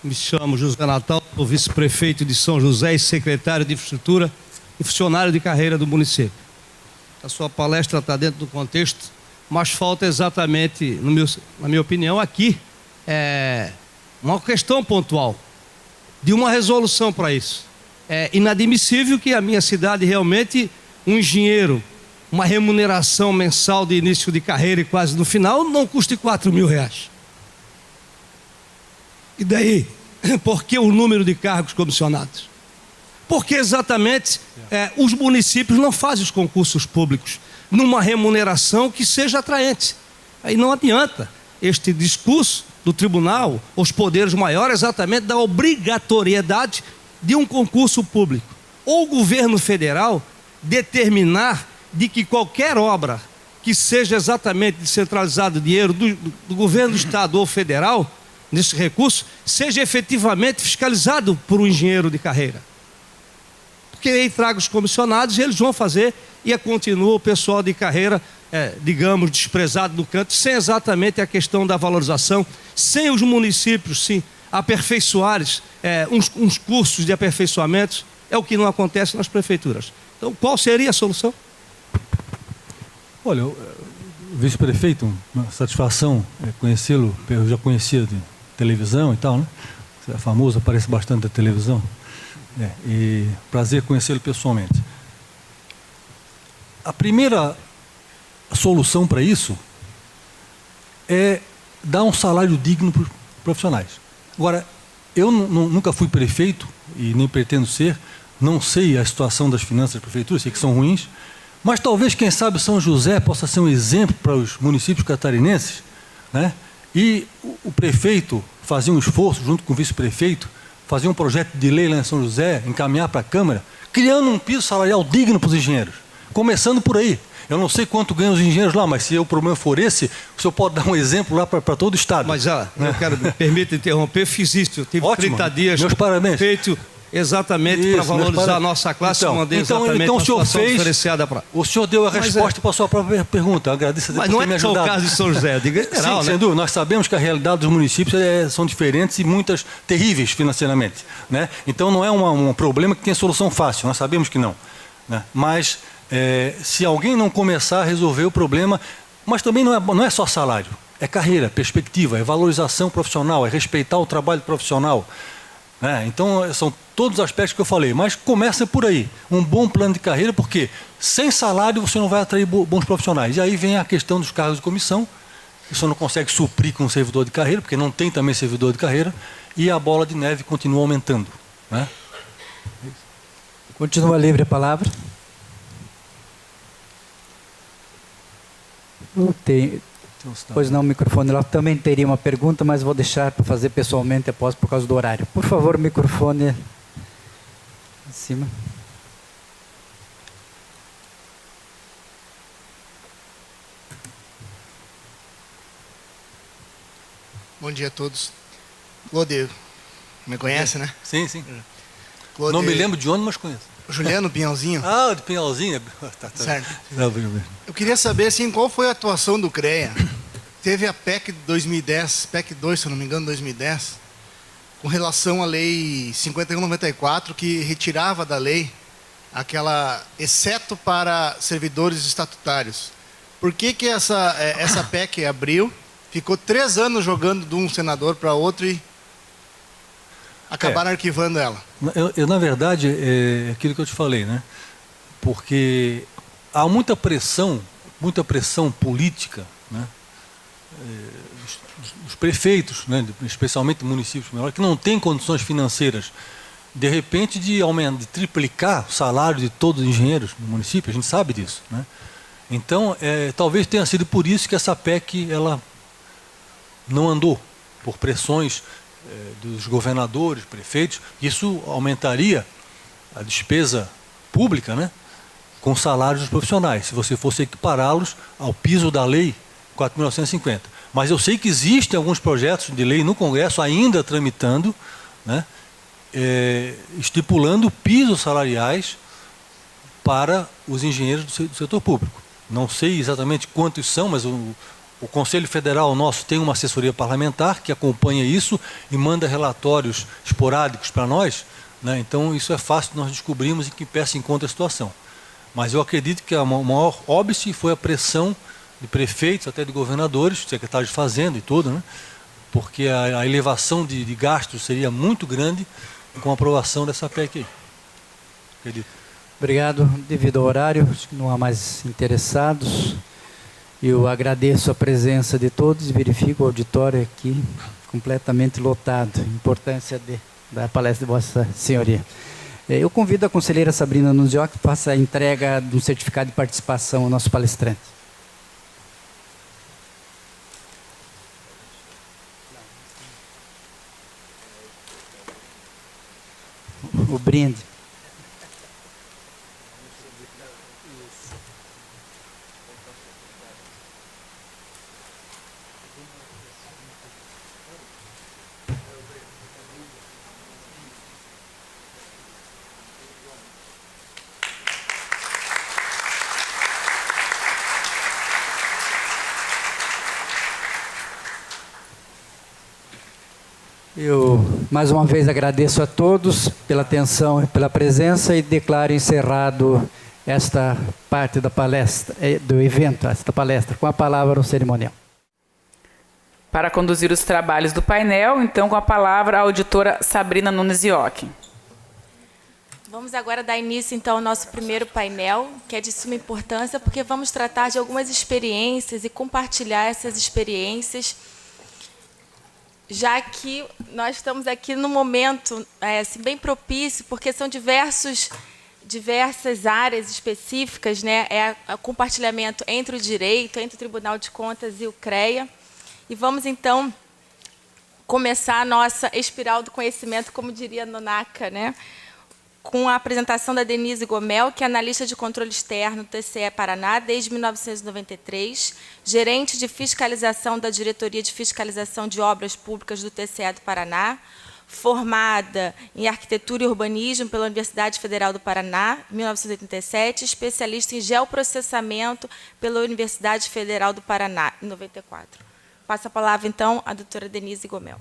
me chamo José Natal, sou vice-prefeito de São José e secretário de Infraestrutura e funcionário de carreira do município. A sua palestra está dentro do contexto, mas falta exatamente, na minha opinião, aqui, uma questão pontual, de uma resolução para isso. É inadmissível que a minha cidade realmente, um engenheiro, uma remuneração mensal de início de carreira e quase no final, não custe R$4.000. E daí, por que o número de cargos comissionados? Porque exatamente os municípios não fazem os concursos públicos numa remuneração que seja atraente. Aí não adianta este discurso do tribunal, os poderes maiores, exatamente da obrigatoriedade de um concurso público. Ou o governo federal determinar de que qualquer obra que seja exatamente descentralizado dinheiro do governo do estado ou federal, nesse recurso, seja efetivamente fiscalizado por um engenheiro de carreira. Porque aí traga os comissionados e eles vão fazer e continua o pessoal de carreira, digamos, desprezado no canto, sem exatamente a questão da valorização, sem os municípios, sim, aperfeiçoarem uns cursos de aperfeiçoamento, é o que não acontece nas prefeituras. Então, qual seria a solução? Olha, vice-prefeito, uma satisfação conhecê-lo, eu já conhecia de televisão e tal, né? Você é famoso, aparece bastante na televisão. E prazer conhecê-lo pessoalmente. A primeira solução para isso é dar um salário digno para os profissionais. Agora, eu nunca fui prefeito e nem pretendo ser, não sei a situação das finanças da prefeitura, sei que são ruins, mas talvez, quem sabe, São José possa ser um exemplo para os municípios catarinenses, né? E o prefeito fazia um esforço, junto com o vice-prefeito, fazia um projeto de lei lá em São José, encaminhar para a Câmara, criando um piso salarial digno para os engenheiros, começando por aí. Eu não sei quanto ganham os engenheiros lá, mas se o problema for esse, o senhor pode dar um exemplo lá para todo o estado. Mas eu quero, me permita interromper, fiz isso, eu tive ótimo, 30 dias meus parabéns. Feito exatamente para valorizar a nossa classe, mandei exatamente uma situação diferenciada para... O senhor deu a resposta para a sua própria pergunta, eu agradeço a Deus por ter me ajudado. Mas não é só o caso de São José, eu digo em geral, sim, sem dúvida, nós sabemos que a realidade dos municípios são diferentes e muitas terríveis financeiramente, né? Então não é um problema que tem solução fácil, nós sabemos que não, né? Mas se alguém não começar a resolver o problema, mas também não é só salário, é carreira, perspectiva, é valorização profissional, é respeitar o trabalho profissional, né? Então são todos os aspectos que eu falei, mas começa por aí, um bom plano de carreira, porque sem salário você não vai atrair bons profissionais. E aí vem a questão dos cargos de comissão, Isso não consegue suprir com o servidor de carreira, porque não tem também servidor de carreira, e a bola de neve continua aumentando, né? Continua livre a palavra. Pois não, o microfone. Ela também teria uma pergunta, mas vou deixar para fazer pessoalmente após, por causa do horário. Por favor, o microfone em cima. Bom dia a todos. Claude, me conhece, né? Sim, sim. Claude, não me lembro de onde, mas conheço. Juliano Pinhalzinho. Ah, de Pinhalzinho. Tá. Certo. Não, bem. Eu queria saber, assim, qual foi a atuação do CREA? Teve a PEC de 2010, PEC 2, se eu não me engano, 2010, com relação à Lei 5194, que retirava da lei aquela, exceto para servidores estatutários. Por que essa PEC abriu, ficou 3 anos jogando de um senador para outro e acabaram arquivando ela? Na verdade, é aquilo que eu te falei, né? Porque há muita pressão política, né? Os prefeitos, né? Especialmente municípios menores, que não têm condições financeiras, de repente, de triplicar o salário de todos os engenheiros no município, a gente sabe disso, né? Então, talvez tenha sido por isso que essa PEC ela não andou, por pressões dos governadores, prefeitos. Isso aumentaria a despesa pública, né, com salários dos profissionais, se você fosse equipará-los ao piso da Lei 4.950. Mas eu sei que existem alguns projetos de lei no Congresso ainda tramitando, né, estipulando pisos salariais para os engenheiros do setor público. Não sei exatamente quantos são, mas o Conselho Federal nosso tem uma assessoria parlamentar que acompanha isso e manda relatórios esporádicos para nós, né? Então isso é fácil de nós descobrirmos em que pé se encontra a situação. Mas eu acredito que o maior óbice foi a pressão de prefeitos, até de governadores, secretários de Fazenda e tudo, né? Porque a elevação de gastos seria muito grande com a aprovação dessa PEC aí. Acredito. Obrigado. Devido ao horário, acho que não há mais interessados. Eu agradeço a presença de todos e verifico o auditório aqui completamente lotado. Importância da palestra de Vossa Senhoria. Eu convido a conselheira Sabrina Nunziotti que faça a entrega do certificado de participação ao nosso palestrante. O brinde. Eu, mais uma vez, agradeço a todos pela atenção e pela presença e declaro encerrado esta parte da palestra, do evento, esta palestra. Com a palavra, o cerimonial. Para conduzir os trabalhos do painel, então, com a palavra, a auditora Sabrina Nunes Ioki. Vamos agora dar início, então, ao nosso primeiro painel, que é de suma importância, porque vamos tratar de algumas experiências e compartilhar essas experiências, já que nós estamos aqui num momento assim, bem propício, porque são diversas áreas específicas, né? É o compartilhamento entre o direito, entre o Tribunal de Contas e o CREA. E vamos, então, começar a nossa espiral do conhecimento, como diria Nonaka, né? Com a apresentação da Denise Gomel, que é analista de controle externo do TCE Paraná desde 1993, gerente de fiscalização da Diretoria de Fiscalização de Obras Públicas do TCE do Paraná, formada em Arquitetura e Urbanismo pela Universidade Federal do Paraná, 1987, especialista em geoprocessamento pela Universidade Federal do Paraná, em 94. Passo a palavra, então, à doutora Denise Gomel.